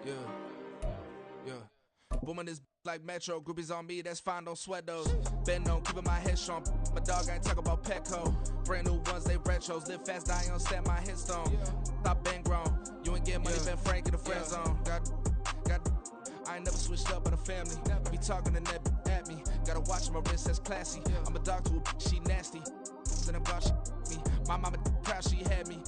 Yeah, yeah. Booming this like Metro, groupies on me, that's fine, don't sweat those. Been on, keeping my head strong. My dog ain't talking about Petco. Brand new ones, they retros. Live fast, die on set, my headstone. Stop been grown. You ain't getting money, been Frank in the friend zone. I ain't never switched up on the family. Be talking to net at me. Gotta watch my wrist, that's classy. I'm a dog to a she nasty. And I'm glad she me. My mama proud she had me.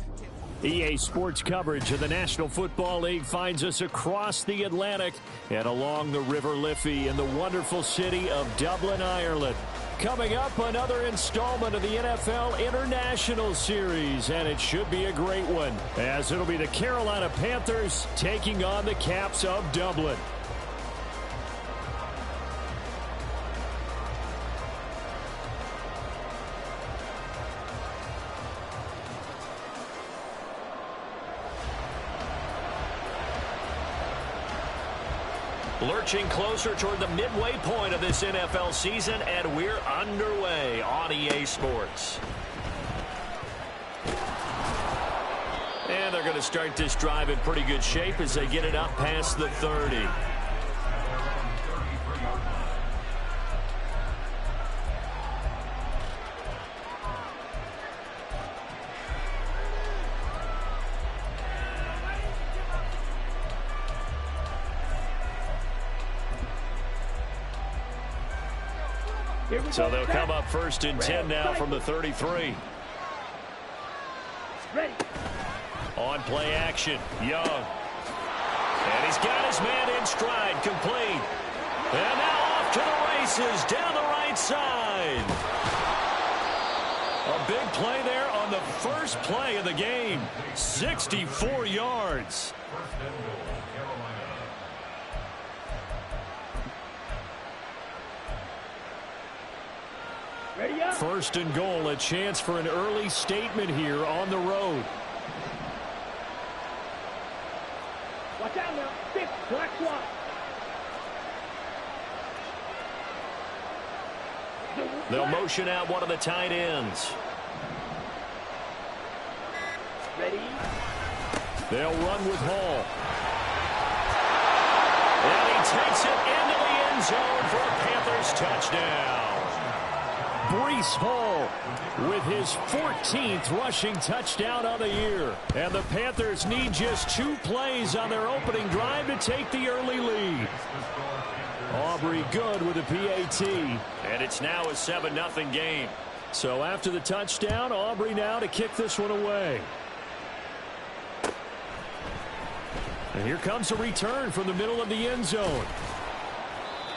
EA Sports coverage of the National Football League finds us across the Atlantic and along the River Liffey in the wonderful city of Dublin, Ireland. Coming up, another installment of the NFL International Series, and it should be a great one, as it'll be the Carolina Panthers taking on the Caps of Dublin. Lurching closer toward the midway point of this NFL season, and we're underway on EA Sports. And they're going to start this drive in pretty good shape as they get it up past the 30. So they'll come up first and 10 now from the 33. On play action, Young. And he's got his man in stride, complete. And now off to the races down the right side. A big play there on the first play of the game. 64 yards. First and goal, a chance for an early statement here on the road. Watch out now. 6, black swat. They'll motion out one of the tight ends. Ready? They'll run with Hall. And he takes it into the end zone for a Panthers touchdown. Breece Hall with his 14th rushing touchdown of the year. And the Panthers need just 2 plays on their opening drive to take the early lead. Aubrey good with a PAT. And it's now a 7-0 game. So after the touchdown, Aubrey now to kick this one away. And here comes a return from the middle of the end zone.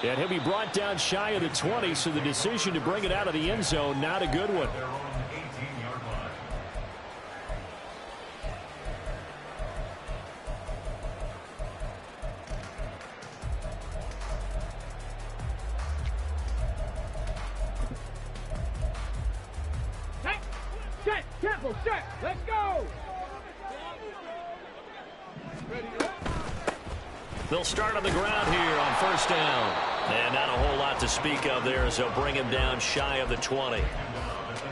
And he'll be brought down shy of the 20, so the decision to bring it out of the end zone, not a good one. Set, tempo, set, let's go! They'll start on the ground here on first down. And not a whole lot to speak of there as they'll bring him down shy of the 20.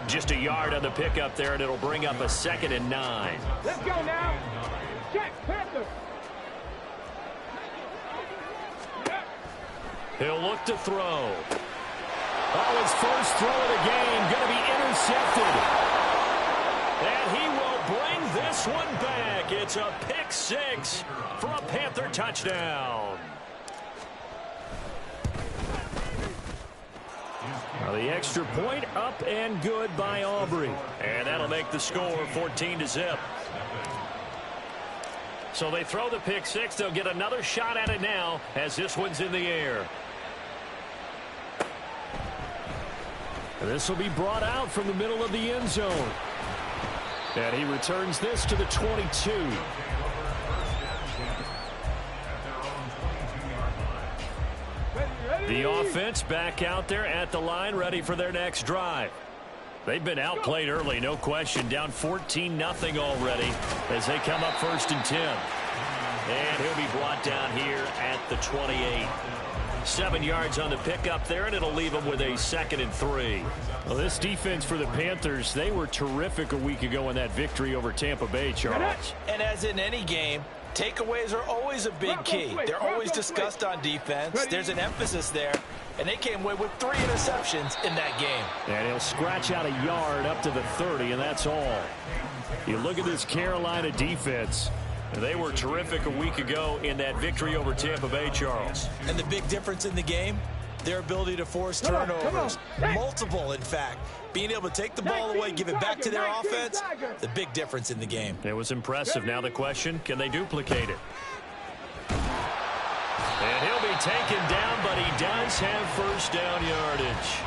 Just a yard on the pickup there, and it'll bring up a 2nd and 9. Let's go now. Check, Panther. He'll look to throw. Oh, his first throw of the game going to be intercepted. And he will bring this one back. It's a pick 6 for a Panther touchdown. The extra point up and good by Aubrey. And that'll make the score 14-0. So they throw the pick 6. They'll get another shot at it now as this one's in the air. And this will be brought out from the middle of the end zone. And he returns this to the 22. The offense back out there at the line, ready for their next drive. They've been outplayed early, no question. Down 14-0 already as they come up first and 10. And he'll be brought down here at the 28. 7 yards on the pickup there, and it'll leave him with a 2nd and 3. Well, this defense for the Panthers, they were terrific a week ago in that victory over Tampa Bay, Charles. And as in any game, Takeaways are always a big key. They're always discussed on defense. There's an emphasis there, and they came away with 3 interceptions in that game. And he'll scratch out a yard up to the 30, and that's all. You look at this Carolina defense. They were terrific a week ago in that victory over Tampa Bay, Charles. And the big difference in the game, their ability to force turnovers. Multiple, in fact. Being able to take the ball away, give it back to their offense, the big difference in the game. It was impressive. Now the question, can they duplicate it? And he'll be taken down, but he does have first down yardage.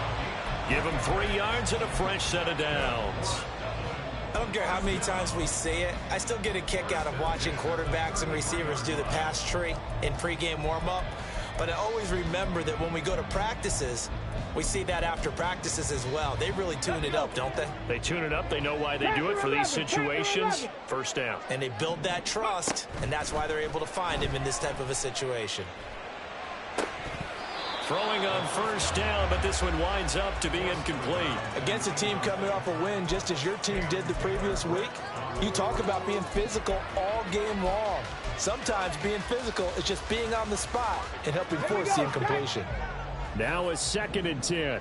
Give him 3 yards and a fresh set of downs. I don't care how many times we say it, I still get a kick out of watching quarterbacks and receivers do the pass tree in pregame warm-up. But I always remember that when we go to practices, we see that after practices as well. They really tune it up, don't they? They tune it up. They know why they do it for these situations. First down. And they build that trust, and that's why they're able to find him in this type of a situation. Throwing on first down, but this one winds up to be incomplete. Against a team coming off a win, just as your team did the previous week, you talk about being physical all game long. Sometimes being physical is just being on the spot and helping force the incompletion. Now a 2nd and 10.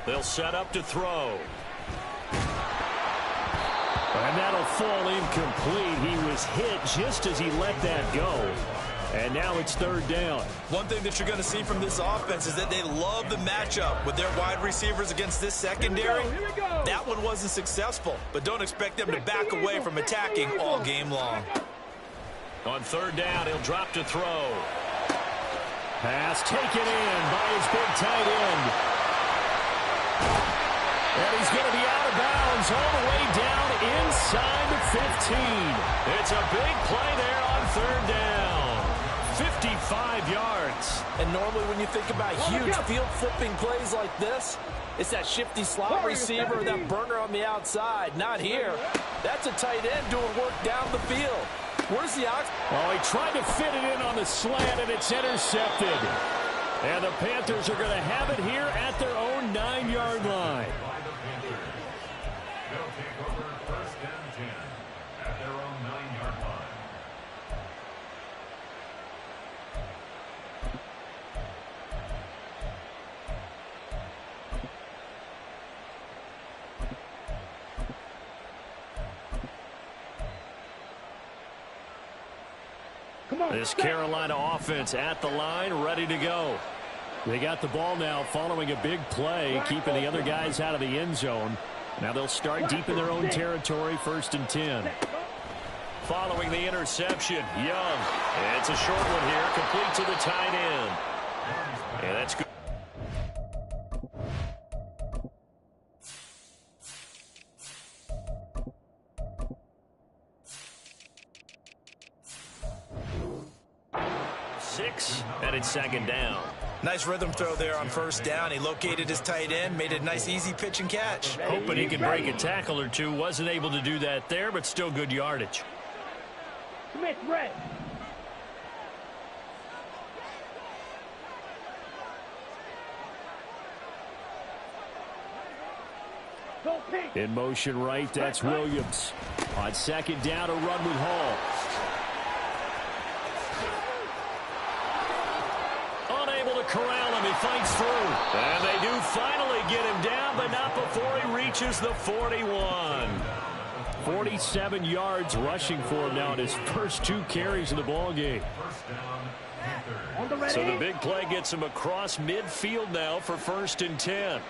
They'll set up to throw. And that'll fall incomplete. He was hit just as he let that go. And now it's 3rd down. One thing that you're going to see from this offense is that they love the matchup with their wide receivers against this secondary. That one wasn't successful, but don't expect them to back away from attacking all game long. On 3rd down, he'll drop to throw. Pass taken in by his big tight end. And he's going to be out of bounds all the way down inside the 15. It's a big play there on 3rd down. 55 yards. And normally when you think about huge field flipping plays like this, it's that shifty slot receiver, that burner on the outside. Not here. That's a tight end doing work down the field. Where's the ox? Oh, he tried to fit it in on the slant, and it's intercepted. And the Panthers are going to have it here at their own 9-yard line. They'll take over 1st and 10 at their own 9-yard line. This Carolina offense at the line, ready to go. They got the ball now following a big play, keeping the other guys out of the end zone. Now they'll start deep in their own territory, 1st and 10. Following the interception, Young. It's a short one here, complete to the tight end. And that's good. And it's 2nd down. Nice rhythm throw there on 1st down. He located his tight end, made a nice easy pitch and catch. Hoping he could break a tackle or two. Wasn't able to do that there, but still good yardage. Smith, red. In motion right, that's Williams. On 2nd down, a run with Hall. Corral him, he fights through. And they do finally get him down, but not before he reaches the 41. 47 yards rushing for him now in his first 2 carries of the ball game. So the big play gets him across midfield now for 1st and 10.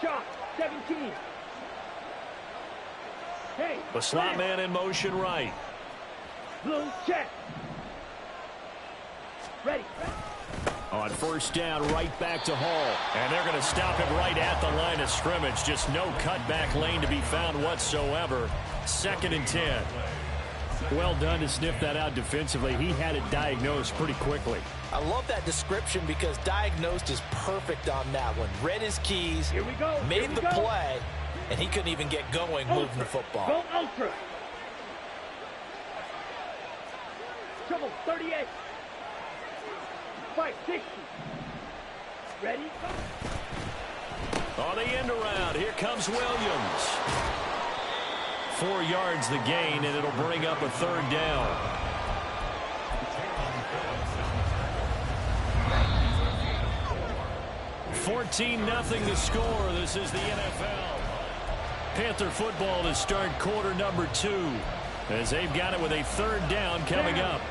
Shot, 17. Hey, the slot man in motion right. Blue check. Ready. On 1st down, right back to Hall. And they're going to stop him right at the line of scrimmage. Just no cutback lane to be found whatsoever. 2nd and 10. Well done to sniff that out defensively. He had it diagnosed pretty quickly. I love that description because diagnosed is perfect on that one. Read his keys, Here we go. made the play, and he couldn't even get going moving the football. Go ultra. Trouble, 38. 560. Ready? On the end around, here comes Williams. 4 yards the gain, and it'll bring up a third down. (14-0) the score. This is the NFL. Panther football to start quarter number 2, as they've got it with a third down coming up.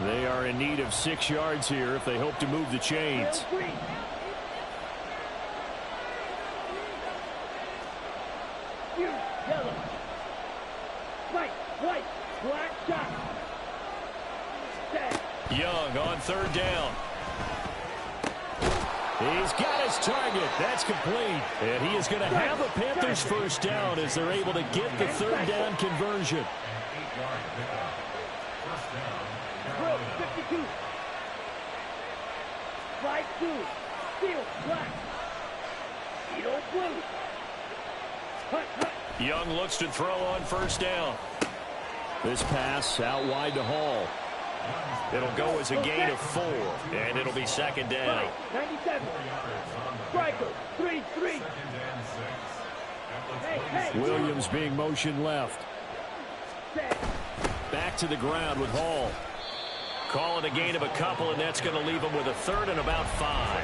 They are in need of 6 yards here if they hope to move the chains. Yellow. White. Black shot. Young on third down. He's got his target. That's complete. And he is going to have a Panthers first down as they're able to get the third down conversion. 52. Slide 2. Steel. Black. Steel blue. Young looks to throw on first down. This pass out wide to Hall. It'll go as a gain of 4, and it'll be second down. 97. Striker. 3-3. Williams being motioned left. Back to the ground with Hall. Calling a gain of a couple, and that's going to leave him with a third and about 5.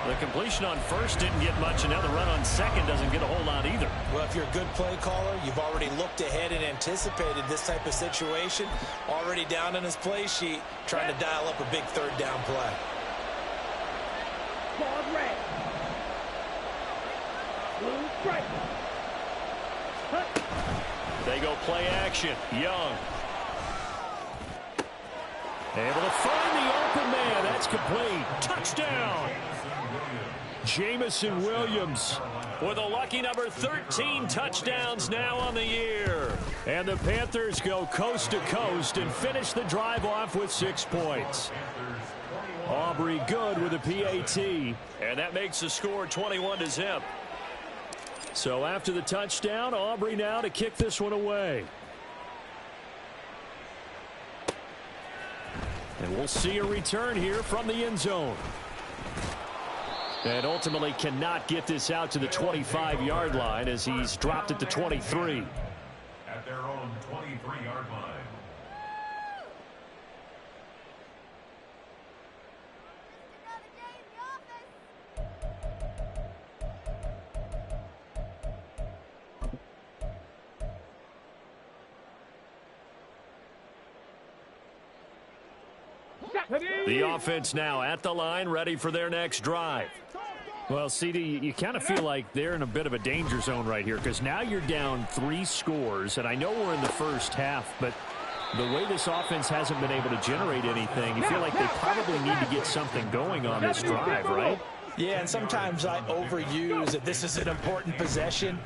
The completion on first didn't get much, and now the run on second doesn't get a whole lot either. Well, if you're a good play caller, you've already looked ahead and anticipated this type of situation. Already down on his play sheet, trying to dial up a big third down play. Ball red. Blue stripe. They go play action. Young. Able to find the open man. That's complete. Touchdown. Jamison Williams with a lucky number 13 touchdowns now on the year. And the Panthers go coast to coast and finish the drive off with 6 points. Aubrey good with a PAT. And that makes the score 21-0. So after the touchdown, Aubrey now to kick this one away. And we'll see a return here from the end zone. And ultimately cannot get this out to the 25-yard line as he's dropped at the 23. At their own 23-yard line. The offense now at the line, ready for their next drive. Well, CD, you kind of feel like they're in a bit of a danger zone right here because now you're down 3 scores, and I know we're in the first half, but the way this offense hasn't been able to generate anything, you feel like they probably need to get something going on this drive, right? Yeah, and sometimes I overuse that this is an important possession.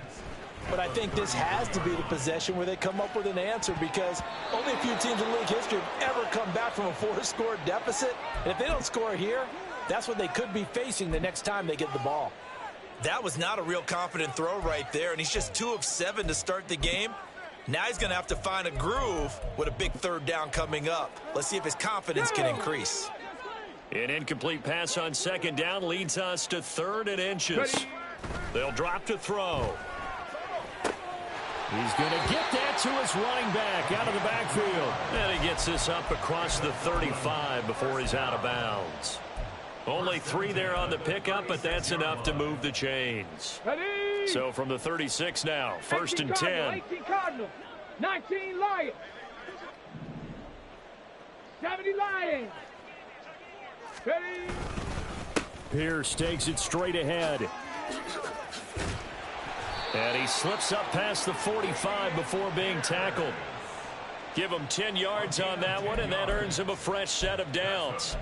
But I think this has to be the possession where they come up with an answer because only a few teams in league history have ever come back from a 4-score deficit. And if they don't score here, that's what they could be facing the next time they get the ball. That was not a real confident throw right there, and he's just 2 of 7 to start the game. Now he's going to have to find a groove with a big third down coming up. Let's see if his confidence can increase. An incomplete pass on second down leads us to 3rd and inches. They'll drop to throw. He's going to get that to his running back out of the backfield. And he gets this up across the 35 before he's out of bounds. Only 3 there on the pickup, but that's enough to move the chains. So from the 36 now, 1st and 10. 18 Cardinals, 19 Lions, 70 Lions. Ready? Pierce takes it straight ahead. And he slips up past the 45 before being tackled. Give him 10 yards on that one, and that earns him a fresh set of downs.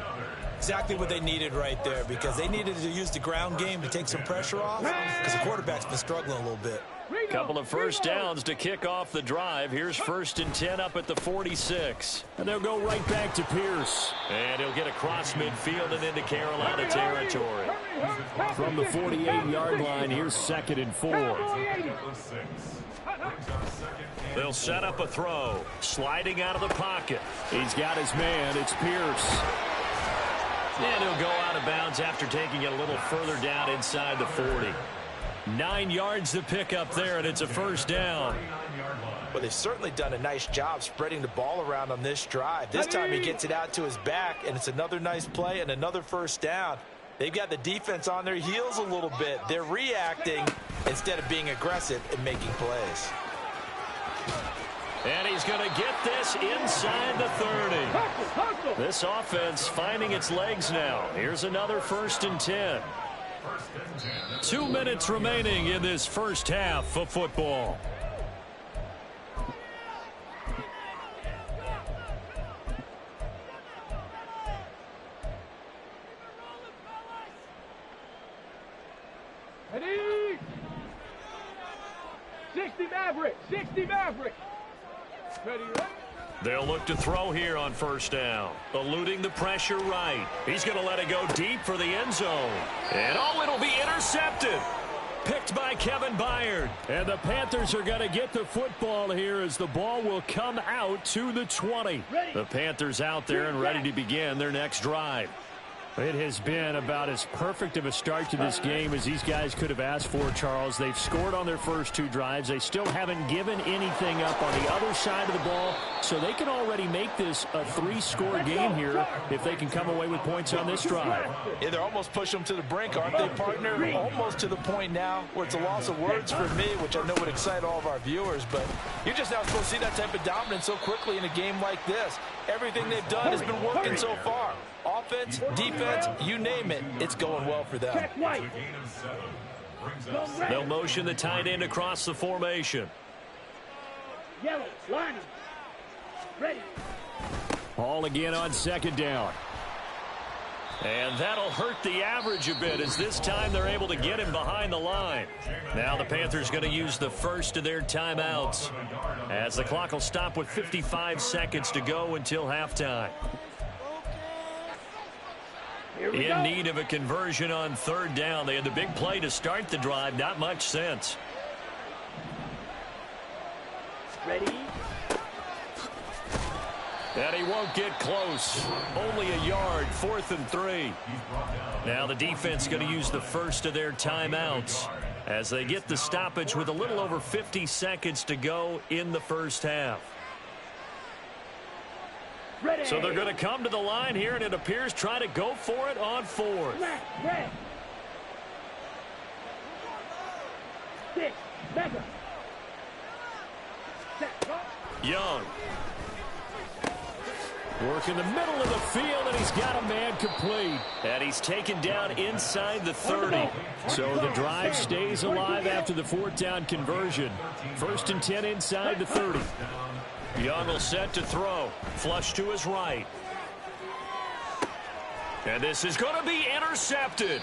Exactly what they needed right there because they needed to use the ground game to take some pressure off because the quarterback's been struggling a little bit. Couple of first downs to kick off the drive. Here's 1st and 10 up at the 46. And they'll go right back to Pierce. And he'll get across midfield and into Carolina territory. From the 48-yard line, here's 2nd and 4. They'll set up a throw. Sliding out of the pocket. He's got his man. It's Pierce. And he'll go out of bounds after taking it a little further down inside the 40. 9 yards to pick up there, and it's a first down. Well, they've certainly done a nice job spreading the ball around on this drive. This time he gets it out to his back, and it's another nice play and another first down. They've got the defense on their heels a little bit. They're reacting instead of being aggressive and making plays. And he's going to get this inside the 30. This offense finding its legs now. Here's another 1st and 10. 2 minutes remaining in this first half of football. Ready? 60 Maverick. 60 Maverick. Ready, ready? They'll look to throw here on first down. Eluding the pressure right. He's going to let it go deep for the end zone. And it'll be intercepted. Picked by Kevin Byard. And the Panthers are going to get the football here as the ball will come out to the 20. The Panthers out there and ready to begin their next drive. It has been about as perfect of a start to this game as these guys could have asked for, Charles. They've scored on their first 2 drives. They still haven't given anything up on the other side of the ball, so they can already make this a 3-score game here if they can come away with points on this drive. Yeah, they're almost pushing them to the brink, aren't they, partner? Almost to the point now where it's a loss of words for me, which I know would excite all of our viewers, but you're just not supposed to see that type of dominance so quickly in a game like this. Everything they've done has been working so far. Offense, defense, you name it, it's going well for them. They'll motion the tight end across the formation. Yellow, line him. Ready. Ball again on 2nd down. And that'll hurt the average a bit as this time they're able to get him behind the line. Now the Panthers going to use the first of their timeouts as the clock will stop with 55 seconds to go until halftime. In need of a conversion on 3rd down. They had the big play to start the drive. Not much sense. Ready. And he won't get close. Only a yard. 4th and 3. Now the defense going to use the first of their timeouts as they get the stoppage with a little over 50 seconds to go in the first half. Ready. So they're going to come to the line here, and it appears try to go for it on 4th. Left, red. 6, mega. Set, Young. Work in the middle of the field, and he's got a man complete. And he's taken down inside the 30. So the drive stays alive after the 4th down conversion. 1st and 10 inside the 30. Young will set to throw. Flush to his right. And this is going to be intercepted.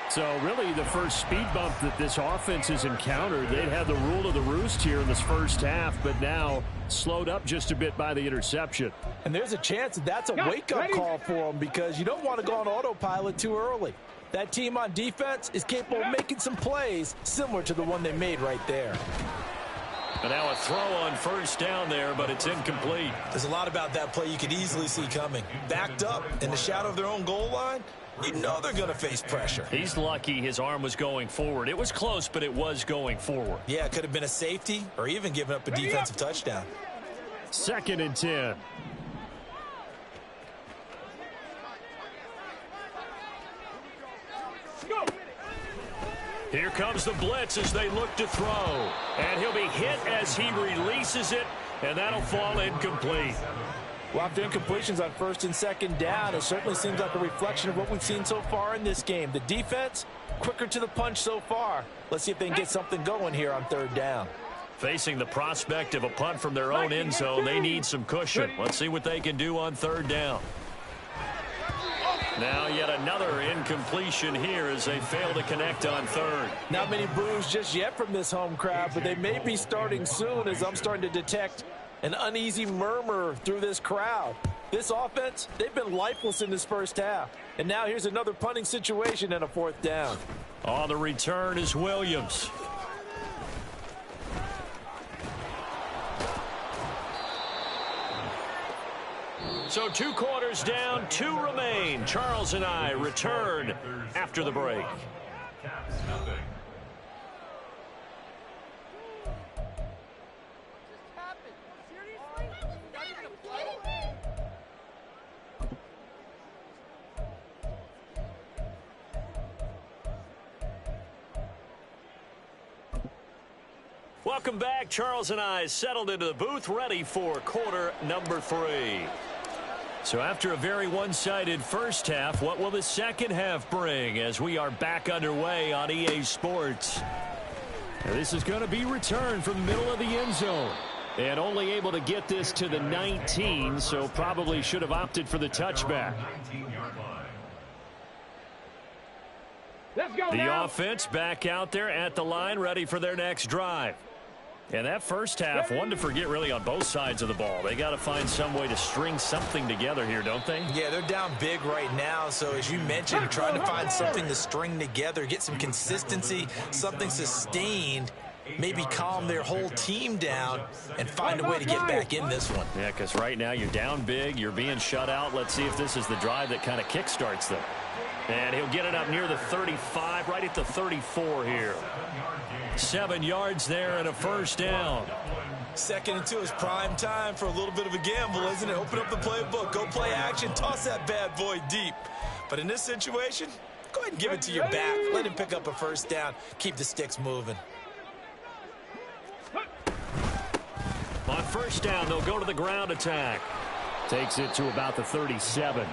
So really the first speed bump that this offense has encountered, they'd had the rule of the roost here in this first half, but now slowed up just a bit by the interception. And there's a chance that that's a wake-up call for them because you don't want to go on autopilot too early. That team on defense is capable of making some plays similar to the one they made right there. And now a throw on 1st down there, but it's incomplete. There's a lot about that play you could easily see coming. Backed up in the shadow of their own goal line, you know they're going to face pressure. He's lucky his arm was going forward. It was close, but it was going forward. Yeah, it could have been a safety or even given up a defensive touchdown. 2nd and 10. go. Here comes the blitz as they look to throw. And he'll be hit as he releases it, and that'll fall incomplete. Well, after incompletions on 1st and 2nd down, it certainly seems like a reflection of what we've seen so far in this game. The defense, quicker to the punch so far. Let's see if they can get something going here on 3rd down. Facing the prospect of a punt from their own end zone, they need some cushion. Let's see what they can do on 3rd down. Now yet another incompletion here as they fail to connect on 3rd. Not many boos just yet from this home crowd, but they may be starting soon as I'm starting to detect an uneasy murmur through this crowd. This offense, they've been lifeless in this first half. And now here's another punting situation and a 4th down. On the return is Williams. So 2 quarters down, 2 remain. Charles and I return after the break. Caps nothing. Welcome back. Charles and I settled into the booth, ready for quarter number 3. So after a very one-sided first half, what will the second half bring as we are back underway on EA Sports? Now, this is going to be returned from the middle of the end zone. And only able to get this to the 19, so probably should have opted for the touchback. Let's go The now. offense back out there at the line, ready for their next drive. And that first half, one to forget really on both sides of the ball. They got to find some way to string something together here, don't they? Yeah, they're down big right now. So as you mentioned, they're trying to find something to string together, get some consistency, something sustained, maybe calm their whole team down and find a way to get back in this one. Yeah, because right now you're down big, you're being shut out. Let's see if this is the drive that kind of kickstarts them. And he'll get it up near the 35, right at the 34 here. 7 yards there and a first down. 2nd and 2 is prime time for a little bit of a gamble, isn't it? Open up the playbook, go play action, toss that bad boy deep. But in this situation, go ahead and give it to your back. Let him pick up a first down. Keep the sticks moving. On first down, they'll go to the ground attack. Takes it to about the 37.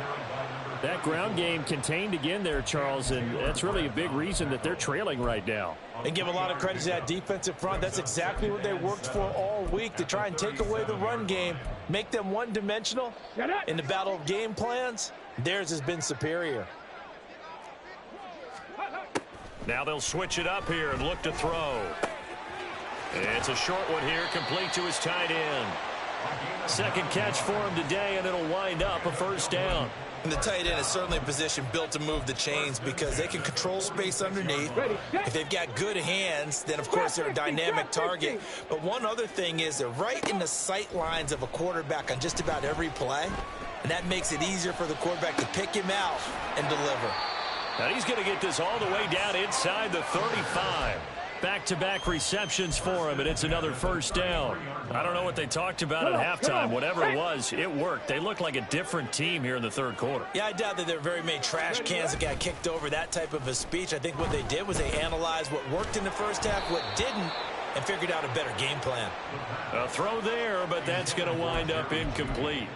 That ground game contained again there, Charles, and that's really a big reason that they're trailing right now. And give a lot of credit to that defensive front. That's exactly what they worked for all week, to try and take away the run game, make them one-dimensional. In the battle of game plans, theirs has been superior. Now they'll switch it up here and look to throw. It's a short one here, complete to his tight end. Second catch for him today, and it'll wind up a first down. And the tight end is certainly a position built to move the chains because they can control space underneath. If they've got good hands, then of course they're a dynamic target. But one other thing is they're right in the sight lines of a quarterback on just about every play. And that makes it easier for the quarterback to pick him out and deliver. Now he's going to get this all the way down inside the 35. Back-to-back receptions for him, and it's another first down. I don't know what they talked about at halftime. Whatever it was, it worked. They look like a different team here in the third quarter. Yeah, I doubt that there are very many trash cans that got kicked over, that type of a speech. I think what they did was they analyzed what worked in the first half, what didn't, and figured out a better game plan. A throw there, but that's going to wind up incomplete.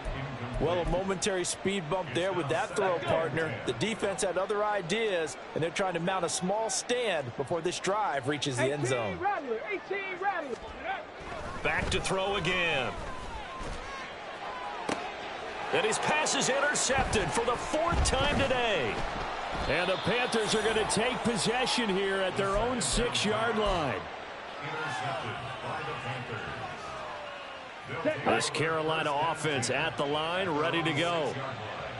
Well, a momentary speed bump there with that throw, partner. The defense had other ideas, and they're trying to mount a small stand before this drive reaches the end zone. 18 Rattler. Back to throw again. And his pass is intercepted for the 4th time today. And the Panthers are going to take possession here at their own 6-yard line. Intercepted by the Panthers. This Carolina offense at the line, ready to go.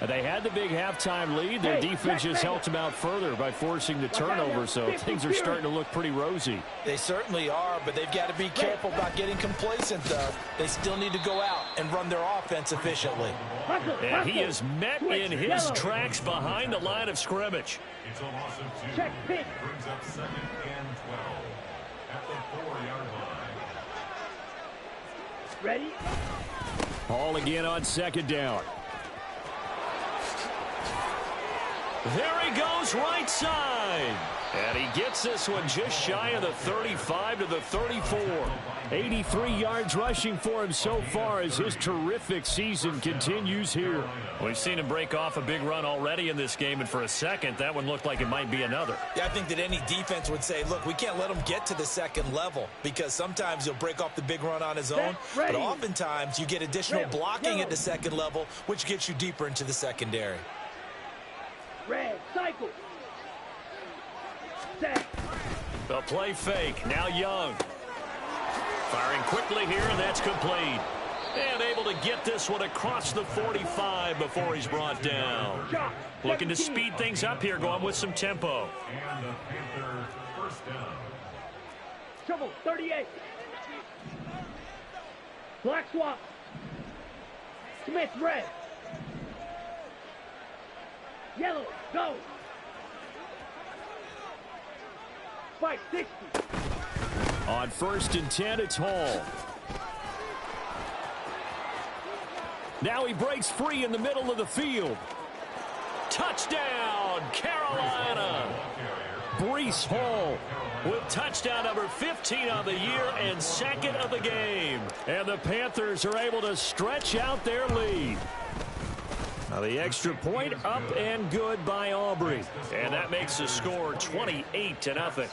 They had the big halftime lead. Their defense just helped them out further by forcing the turnover, so things are starting to look pretty rosy. They certainly are, but they've got to be careful about getting complacent, though. They still need to go out and run their offense efficiently. And he is met in his tracks behind the line of scrimmage. It's a loss of 2. Brings up 2nd and 12 at the 4-yard line. Ready? Ball again on 2nd down. There he goes, right side. And he gets this one just shy of the 35 to the 34. 83 yards rushing for him so far as his terrific season continues here. We've seen him break off a big run already in this game, and for a second, that one looked like it might be another. Yeah, I think that any defense would say, look, we can't let him get to the 2nd level because sometimes he'll break off the big run on his own, but oftentimes you get additional blocking at the 2nd level, which gets you deeper into the secondary. Red, cycle. Set. The play fake, now Young. Firing quickly here, and that's complete. And able to get this one across the 45 before he's brought down. Looking to speed things up here, going with some tempo. And the Panther first down. Trouble, 38. Black swap. Smith, red. Yellow, go. Fight 60. On 1st and 10, it's Hall. Now he breaks free in the middle of the field. Touchdown, Carolina. Breece Hall with touchdown number 15 on the year and 2nd of the game. And the Panthers are able to stretch out their lead. Now the extra point up and good by Aubrey. And that makes the score 28-0.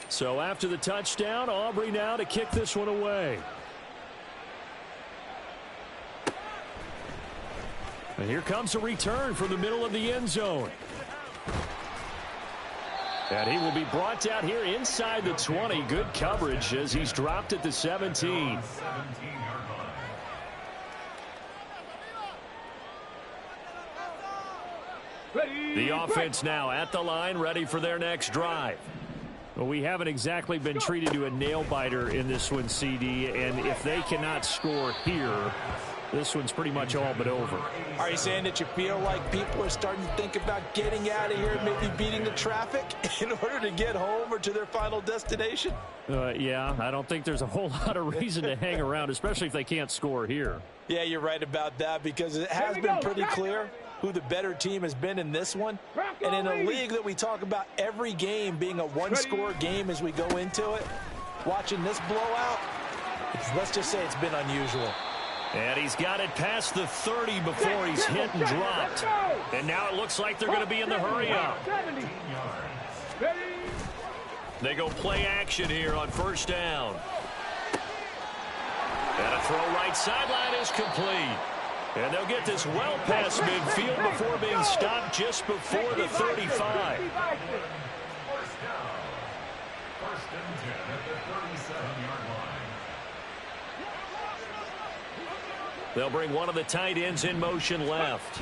So after the touchdown, Aubrey now to kick this one away. And here comes a return from the middle of the end zone. And he will be brought down here inside the 20. Good coverage as he's dropped at the 17. The offense now at the line, ready for their next drive. Well, we haven't exactly been treated to a nail-biter in this one, CD, and if they cannot score here, this one's pretty much all but over. Are you saying that you feel like people are starting to think about getting out of here, maybe beating the traffic in order to get home or to their final destination? Yeah, I don't think there's a whole lot of reason to hang around, especially if they can't score here. Yeah, you're right about that because it has been pretty clear who the better team has been in this one. And in a league that we talk about every game being a one-score game as we go into it, watching this blowout, let's just say it's been unusual. And he's got it past the 30 before he's hit and dropped. And now it looks like they're going to be in the hurry-up. They go play action here on 1st down. And a throw right sideline is complete. And they'll get this well past midfield before being stopped just before the 35. 1st down. 1st and 10 at the 37-yard line. They'll bring one of the tight ends in motion left.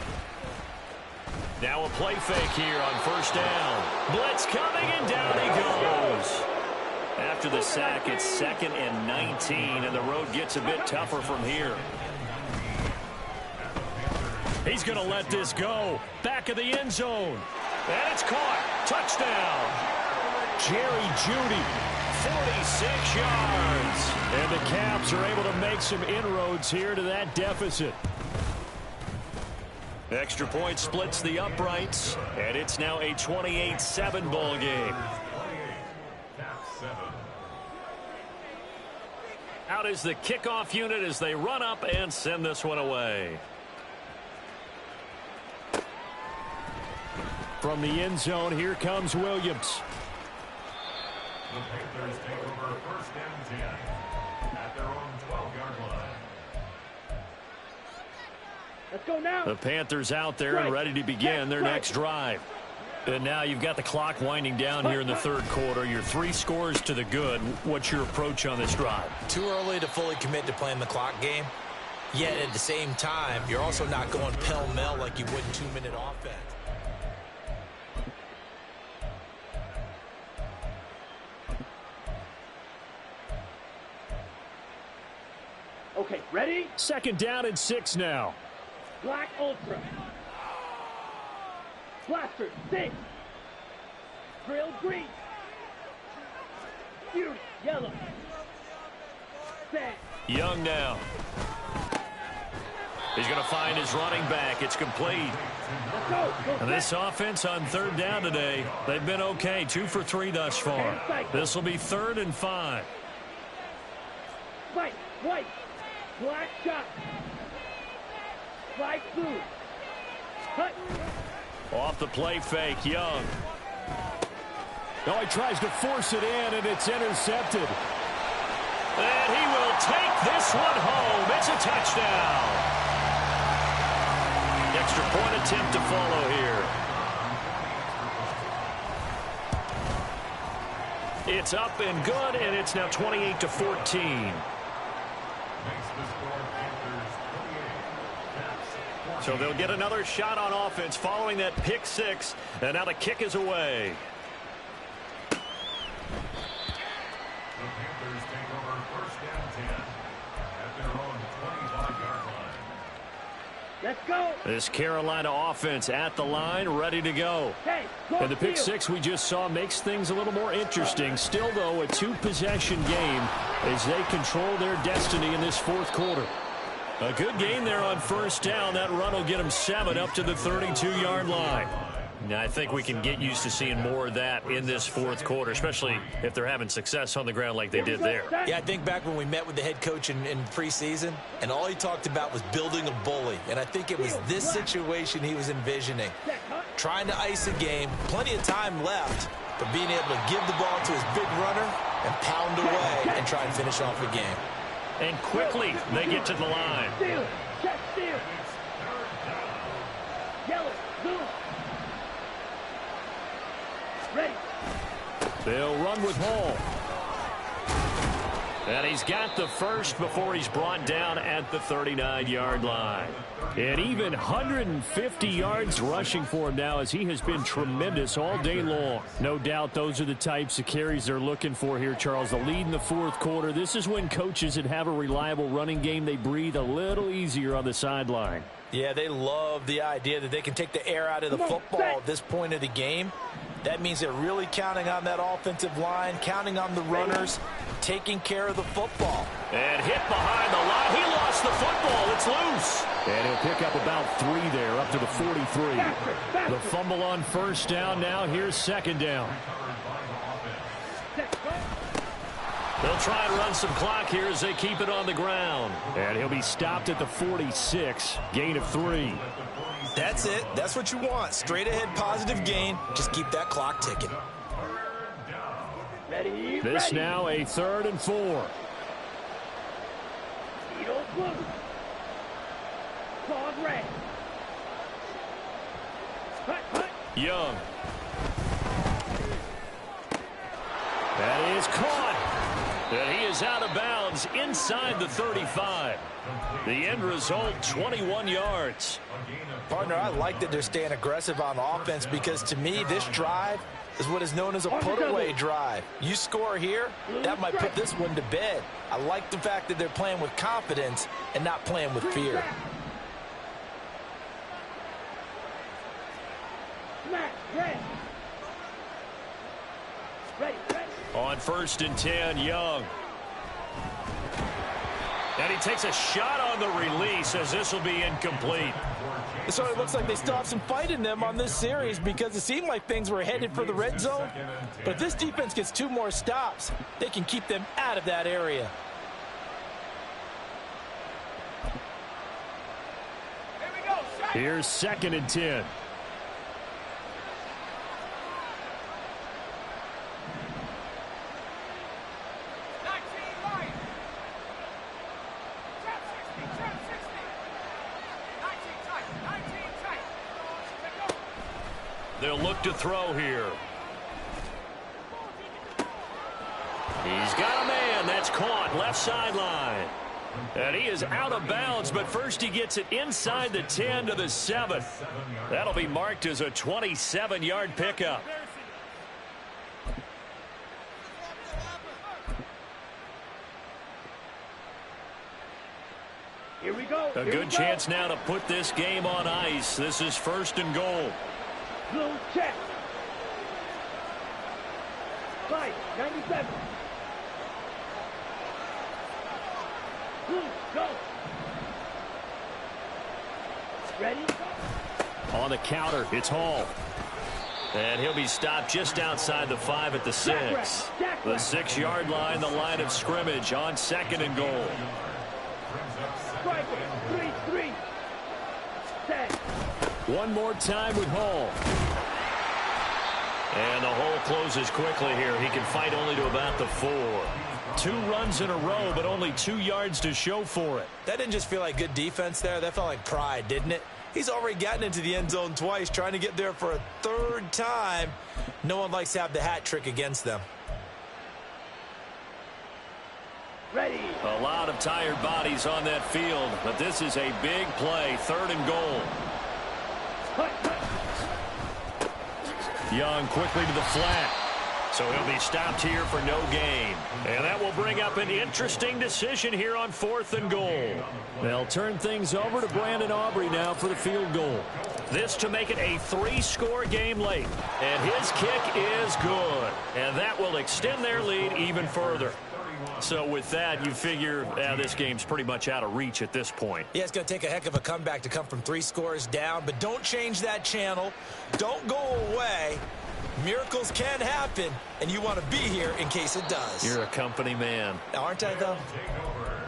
Now a play fake here on 1st down. Blitz coming, and down he goes. After the sack, it's 2nd and 19, and the road gets a bit tougher from here. He's going to let this go. Back of the end zone. And it's caught. Touchdown. Jerry Jeudy, 46 yards. And the Caps are able to make some inroads here to that deficit. Extra point splits the uprights, and it's now a 28-7 ball game. Out is the kickoff unit as they run up and send this one away. From the end zone, here comes Williams. The Panthers take over 1st and 10 at their own 12-yard line. Let's go now. The Panthers out there and ready to begin their next drive. And now you've got the clock winding down here in the 3rd quarter. You're 3 scores to the good. What's your approach on this drive? Too early to fully commit to playing the clock game. Yet at the same time, you're also not going pell-mell like you would in 2-minute offense. Okay, ready? 2nd down and 6 now. Black Ultra. Blaster 6. Drill green. Fury yellow. Sand. Young now. He's going to find his running back. It's complete. Let's go. And this offense on 3rd down today, they've been okay. 2 for 3 thus far. This will be 3rd and 5. Fight. White. Black shot. Light blue. Cut. Off the play fake, Young. Oh, he tries to force it in, and it's intercepted. And he will take this one home. It's a touchdown. Extra point attempt to follow here. It's up and good, and it's now 28-14. So they'll get another shot on offense following that pick 6, and now the kick is away. The Panthers take over 1st and 10 at their own 25-yard line. Let's go. This Carolina offense at the line, ready to go. Hey, And the pick six we just saw makes things a little more interesting. Still, though, a two-possession game as they control their destiny in this fourth quarter. A good game there on first down. That run will get them 7 up to the 32-yard line. Now, I think we can get used to seeing more of that in this fourth quarter, especially if they're having success on the ground like they did there. Yeah, I think back when we met with the head coach in preseason, and all he talked about was building a bully. And I think it was this situation he was envisioning. Trying to ice a game, plenty of time left, but being able to give the ball to his big runner and pound away and try and finish off the game. And quickly, they get to the line. Steal. Check steal. Yellow. Blue. Ready. They'll run with Hall. And he's got the first before he's brought down at the 39-yard line. And even 150 yards rushing for him now as he has been tremendous all day long. No doubt those are the types of carries they're looking for here, Charles. The lead in the fourth quarter. This is when coaches that have a reliable running game, they breathe a little easier on the sideline. Yeah, they love the idea that they can take the air out of the football at this point of the game. That means they're really counting on that offensive line, counting on the runners, taking care of the football. And hit behind the line. He lost the football. It's loose. And he'll pick up about 3 there, up to the 43. The fumble on first down. Now here's second down. They'll try and run some clock here as they keep it on the ground. And he'll be stopped at the 46. Gain of 3. That's it. That's what you want. Straight ahead positive gain. Just keep that clock ticking. Ready. This now a 3rd and 4. Needle blue. Claws red. Hut. Young. That is caught. And he is out of bounds inside the 35. The end result, 21 yards. Partner, I like that they're staying aggressive on offense because, to me, this drive is what is known as a put-away drive. You score here, that might put this one to bed. I like the fact that they're playing with confidence and not playing with fear. On 1st and 10, Young. And he takes a shot on the release as this will be incomplete. So it looks like they still have some fight in them on this series because it seemed like things were headed for the red zone. But if this defense gets 2 more stops, they can keep them out of that area. Here's 2nd and 10. They'll look to throw here. He's got a man. That's caught. Left sideline. And he is out of bounds, but first he gets it inside the 10 to the 7. That'll be marked as a 27-yard pickup. Here we go. A good chance now to put this game on ice. This is 1st and goal. Blue check. 5-97. Blue, go. Ready? On the counter, it's Hall. And he'll be stopped just outside the 5 at the 6. The 6-yard line, the line of scrimmage on 2nd and goal. Strike it. 3-3. 10. One more time with Hall. And the hole closes quickly here. He can fight only to about the 4. 2 runs in a row, but only 2 yards to show for it. That didn't just feel like good defense there. That felt like pride, didn't it? He's already gotten into the end zone twice, trying to get there for a 3rd time. No one likes to have the hat trick against them. Ready. A lot of tired bodies on that field, but this is a big play. 3rd and goal. Young quickly to the flat. So he'll be stopped here for no gain. And that will bring up an interesting decision here on 4th and goal. They'll turn things over to Brandon Aubrey now for the field goal. This to make it a 3-score game late. And his kick is good. And that will extend their lead even further. So with that, you figure this game's pretty much out of reach at this point. Yeah, it's going to take a heck of a comeback to come from 3 scores down. But don't change that channel. Don't go away. Miracles can happen, and you want to be here in case it does. You're a company man. Aren't I, though? Take over.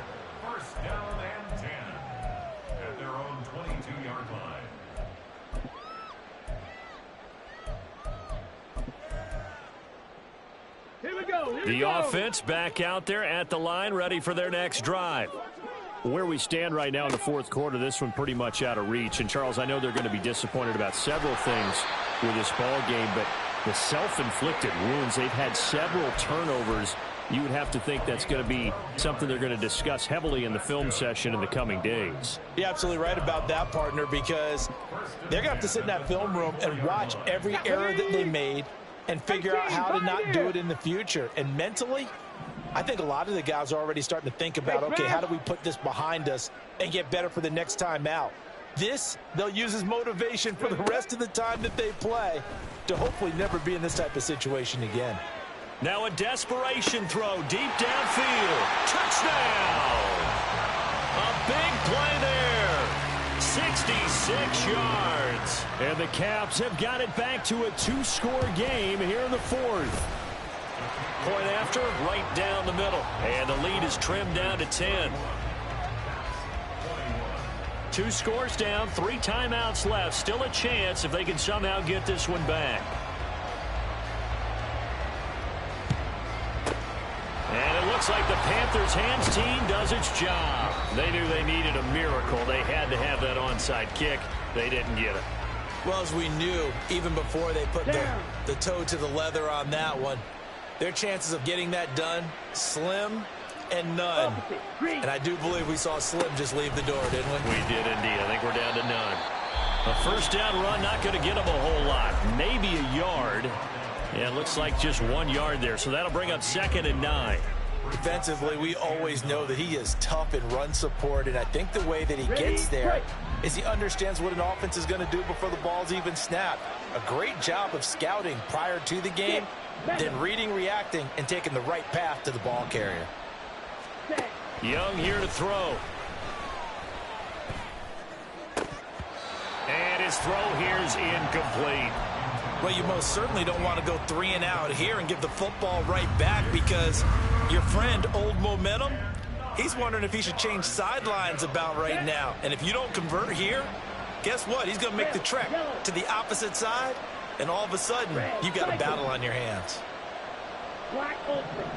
First down and 10 at their own 22-yard line. Here we go. The offense back out there at the line, ready for their next drive. Where we stand right now in the 4th quarter, this one pretty much out of reach. And, Charles, I know they're going to be disappointed about several things with this ball game, but the self-inflicted wounds, they've had several turnovers. You would have to think that's going to be something they're going to discuss heavily in the film session in the coming days. You're absolutely right about that, partner, because they're going to have to sit in that film room and watch every error that they made and figure out how to not do it in the future. And mentally, I think a lot of the guys are already starting to think about, okay, how do we put this behind us and get better for the next time out? This, they'll use as motivation for the rest of the time that they play to hopefully never be in this type of situation again. Now a desperation throw deep downfield. Touchdown! A big play there. 66 yards. And the Caps have got it back to a 2-score game here in the 4th. Point after, right down the middle. And the lead is trimmed down to 10. 2 scores down, 3 timeouts left. Still a chance if they can somehow get this one back. And it looks like the Panthers' hands team does its job. They knew they needed a miracle. They had to have that onside kick. They didn't get it. Well, as we knew, even before they put the toe to the leather on that one, their chances of getting that done, slim and none. And I do believe we saw Slim just leave the door, didn't we? We did indeed. I think we're down to none. A first down run, not going to get them a whole lot. Maybe a yard. Yeah, it looks like just 1 yard there. So that'll bring up 2nd and 9. Defensively, we always know that he is tough in run support, and I think the way that he gets there is he understands what an offense is going to do before the ball's even snapped. A great job of scouting prior to the game, then reading, reacting, and taking the right path to the ball carrier. Young here to throw. And his throw here is incomplete. Well, you most certainly don't want to go 3 and out here and give the football right back, because your friend, Old Momentum, he's wondering if he should change sidelines about right now. And if you don't convert here, guess what? He's going to make the trek to the opposite side, and all of a sudden, you've got a battle on your hands. Black ultra.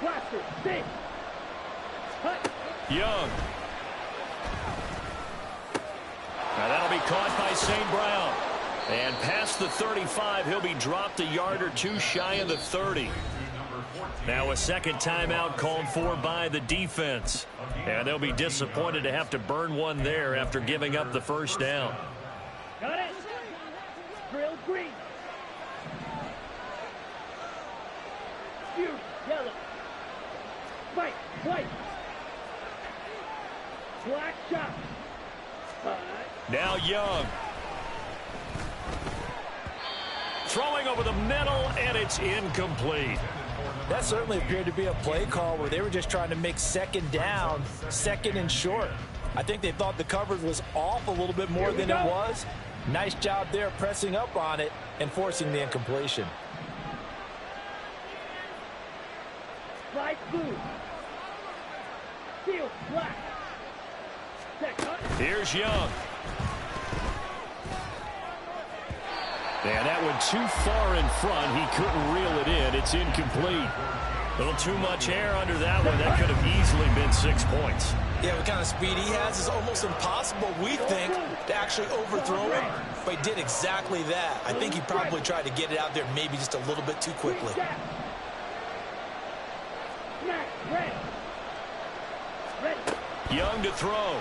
Blaster, six. Young. Now that'll be caught by St. Brown. And past the 35, he'll be dropped a yard or 2 shy of the 30. Now a second timeout called for by the defense. And they'll be disappointed to have to burn one there after giving up the first down. Got it. Drill green. Huge yellow. White, white. Black shot. Now Young. Throwing over the middle, and it's incomplete. That certainly appeared to be a play call where they were just trying to make second down, second and short. I think they thought the coverage was off a little bit more than it was. Nice job there pressing up on it and forcing the incompletion. Light blue. Steel black. Here's Young. And that one too far in front. He couldn't reel it in. It's incomplete. A little too much air under that one. That could have easily been 6 points. Yeah, what kind of speed he has is almost impossible, we think, to actually overthrow him. But he did exactly that. I think he probably tried to get it out there maybe just a little bit too quickly. Young to throw.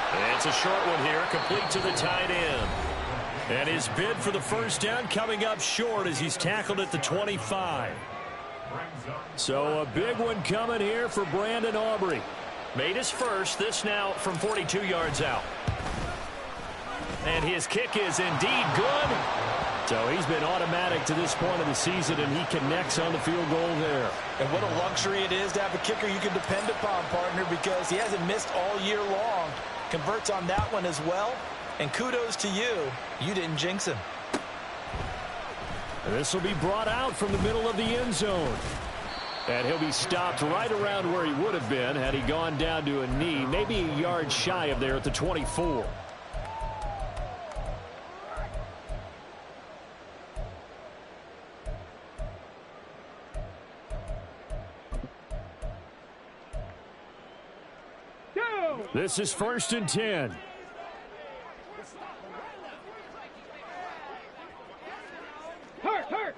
And it's a short one here, complete to the tight end. And his bid for the first down coming up short as he's tackled at the 25. So a big one coming here for Brandon Aubrey. Made his first, this now from 42 yards out. And his kick is indeed good. So he's been automatic to this point of the season, and he connects on the field goal there. And what a luxury it is to have a kicker you can depend upon, partner, because he hasn't missed all year long. Converts on that one as well. And kudos to you. You didn't jinx him. And this will be brought out from the middle of the end zone. And he'll be stopped right around where he would have been had he gone down to a knee, maybe a yard shy of there at the 24. This is 1st and 10. Hurt.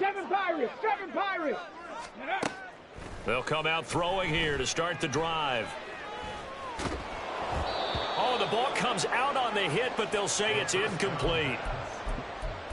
7 Pirates. They'll come out throwing here to start the drive. Oh, the ball comes out on the hit, but they'll say it's incomplete.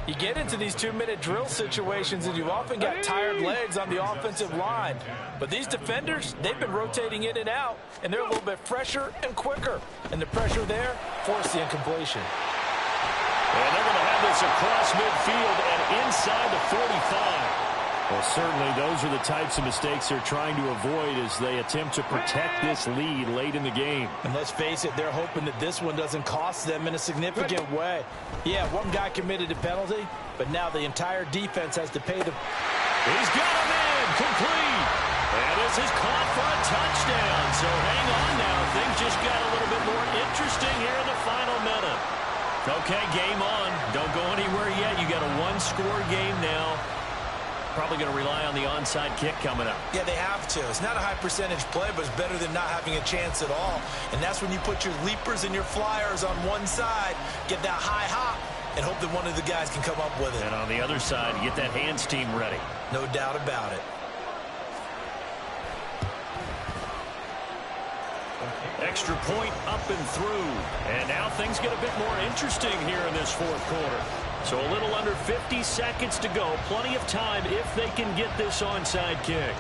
You get into these 2-minute drill situations, and you've often got tired legs on the offensive line. But these defenders, they've been rotating in and out, and they're a little bit fresher and quicker. And the pressure there forced the incompletion. And they're going to have this across midfield and inside the 45. Well, certainly those are the types of mistakes they're trying to avoid as they attempt to protect this lead late in the game. And let's face it, they're hoping that this one doesn't cost them in a significant way. Yeah, one guy committed a penalty, but now the entire defense has to pay the... He's got him in, complete. And this is caught for a touchdown. So hang on now. Things just got a little bit more interesting here in the final minute. Okay, game on. Don't go anywhere yet. You got a one-score game now. Probably going to rely on the onside kick coming up. Yeah, they have to. It's not a high percentage play, but it's better than not having a chance at all. And that's when you put your leapers and your flyers on one side, get that high hop, and hope that one of the guys can come up with it. And on the other side, get that hands team ready. No doubt about it. Extra point up and through. And now things get a bit more interesting here in this fourth quarter. So a little under 50 seconds to go. Plenty of time if they can get this onside kick.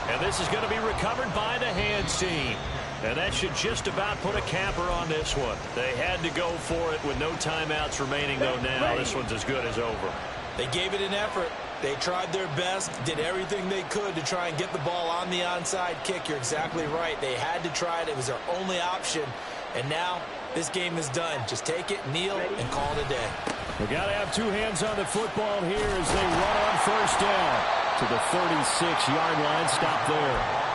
And this is going to be recovered by the hands team. And that should just about put a capper on this one. They had to go for it with no timeouts remaining, though now this one's as good as over. They gave it an effort. They tried their best, did everything they could to try and get the ball on the onside kick. You're exactly right. They had to try it. It was their only option. And now this game is done. Just take it, kneel, and call it a day. We got to have two hands on the football here as they run on first down to the 36-yard line. Stop there.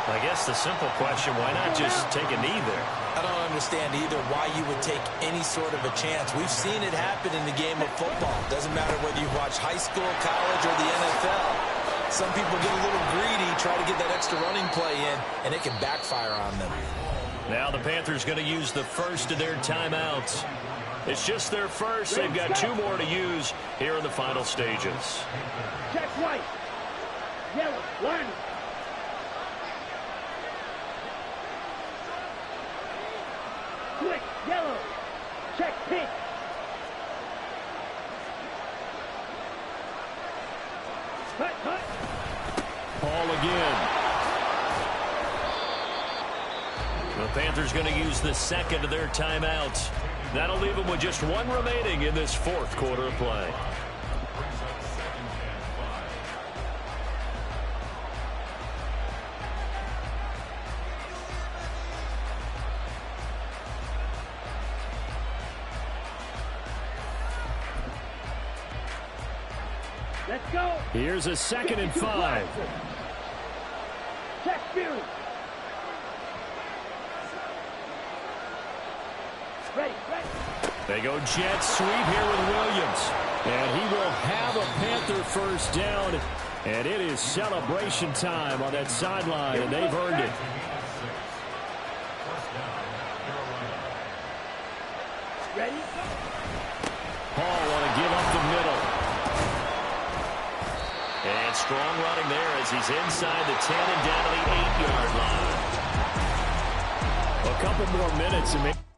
I guess the simple question, why not just take a knee there? I don't understand either why you would take any sort of a chance. We've seen it happen in the game of football. Doesn't matter whether you watch high school, college, or the NFL. Some people get a little greedy, try to get that extra running play in, and it can backfire on them. Now the Panthers going to use the first of their timeouts. It's just their first. They've got two more to use here in the final stages. Check white. Yellow. One. Switch. Yellow. Check pink. Cut. Ball again. The Panthers going to use the second of their timeouts. That'll leave them with just one remaining in this fourth quarter of play. Let's go. Here's a 2nd and 5. Check Fury. Ready. They go jet sweep here with Williams. And he will have a Panther first down. And it is celebration time on that sideline, and they've earned it. Ready. Hall want to give up the middle. And strong running there as he's inside the 10 and down to the 8-yard line. A couple more minutes and